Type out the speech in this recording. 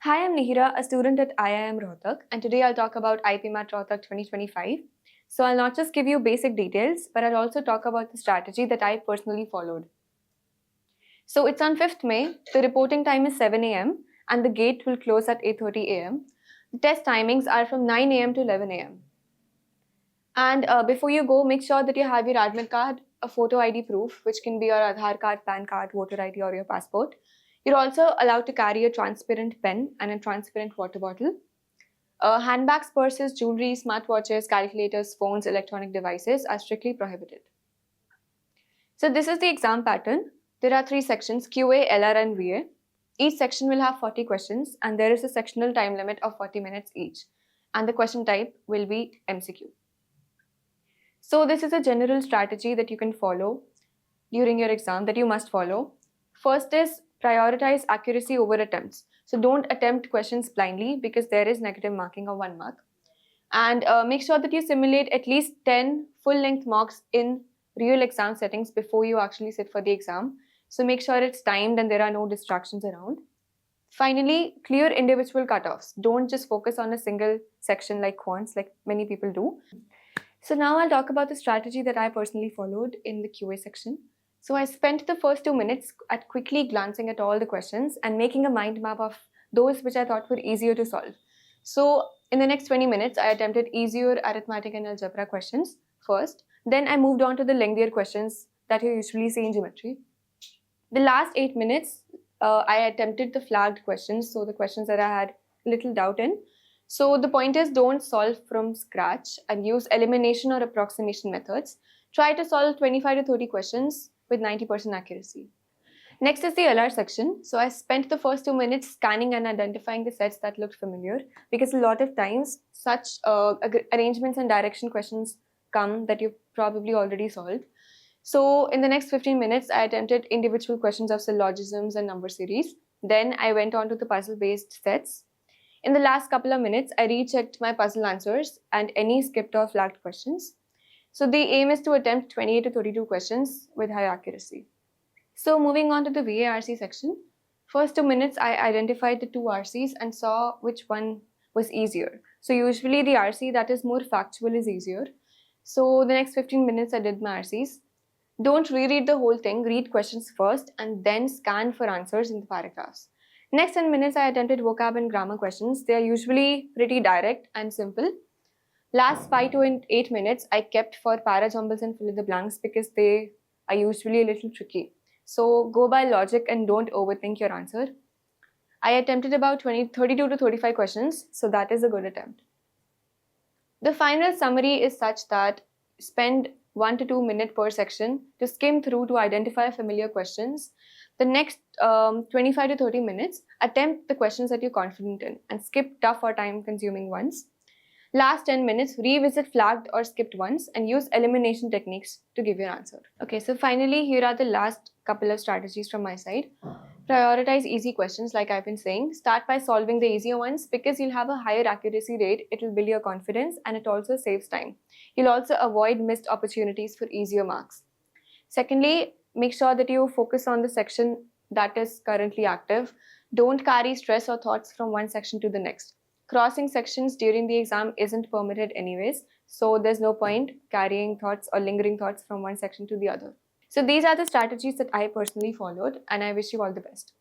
Hi, I'm Nihira, a student at IIM Rohtak, and today I'll talk about IPMAT Rohtak 2025. So I'll not just give you basic details, but I'll also talk about the strategy that I personally followed. So it's on 5th May, the reporting time is 7 a.m. and the gate will close at 8:30 a.m. The test timings are from 9 a.m. to 11 a.m. And before you go, make sure that you have your admit card, a photo ID proof, which can be your Aadhaar card, PAN card, voter ID, or your passport. You're also allowed to carry a transparent pen and a transparent water bottle. Handbags, purses, jewelry, smartwatches, calculators, phones, electronic devices are strictly prohibited. So this is the exam pattern. There are 3 sections, QA, LR and VA. Each section will have 40 questions and there is a sectional time limit of 40 minutes each. And the question type will be MCQ. So this is a general strategy that you can follow during your exam that you must follow. First is prioritize accuracy over attempts. So don't attempt questions blindly because there is negative marking of 1 mark. And make sure that you simulate at least 10 full-length mocks in real exam settings before you actually sit for the exam. So make sure it's timed and there are no distractions around. Finally, clear individual cutoffs. Don't just focus on a single section like quants, like many people do. So now I'll talk about the strategy that I personally followed in the QA section. So I spent the first 2 minutes at quickly glancing at all the questions and making a mind map of those which I thought were easier to solve. So in the next 20 minutes, I attempted easier arithmetic and algebra questions first. Then I moved on to the lengthier questions that you usually see in geometry. The last 8 minutes, I attempted the flagged questions, so the questions that I had little doubt in. So the point is, don't solve from scratch and use elimination or approximation methods. Try to solve 25 to 30 questions with 90% accuracy. Next is the LR section. So I spent the first 2 minutes scanning and identifying the sets that looked familiar because a lot of times such arrangements and direction questions come that you've probably already solved. So in the next 15 minutes, I attempted individual questions of syllogisms and number series. Then I went on to the puzzle-based sets. In the last couple of minutes, I rechecked my puzzle answers and any skipped or flagged questions. So the aim is to attempt 28 to 32 questions with high accuracy. So moving on to the VARC section, first 2 minutes I identified the 2 RCs and saw which one was easier. So usually the RC that is more factual is easier. So the next 15 minutes I did my RCs. Don't reread the whole thing, read questions first and then scan for answers in the paragraphs. Next 10 minutes I attempted vocab and grammar questions. They are usually pretty direct and simple. Last 5 to 8 minutes I kept for para-jumbles and fill in the blanks because they are usually a little tricky. So go by logic and don't overthink your answer. I attempted about 32 to 35 questions, so that is a good attempt. The final summary is such that spend 1 to 2 minutes per section to skim through to identify familiar questions. The next 25 to 30 minutes, attempt the questions that you're confident in and skip tough or time-consuming ones. Last 10 minutes, revisit flagged or skipped ones and use elimination techniques to give your answer. Okay, so finally, here are the last couple of strategies from my side. Prioritize easy questions like I've been saying. Start by solving the easier ones because you'll have a higher accuracy rate, it will build your confidence and it also saves time. You'll also avoid missed opportunities for easier marks. Secondly, make sure that you focus on the section that is currently active. Don't carry stress or thoughts from one section to the next. Crossing sections during the exam isn't permitted anyways, so there's no point carrying thoughts or lingering thoughts from one section to the other. So these are the strategies that I personally followed and I wish you all the best.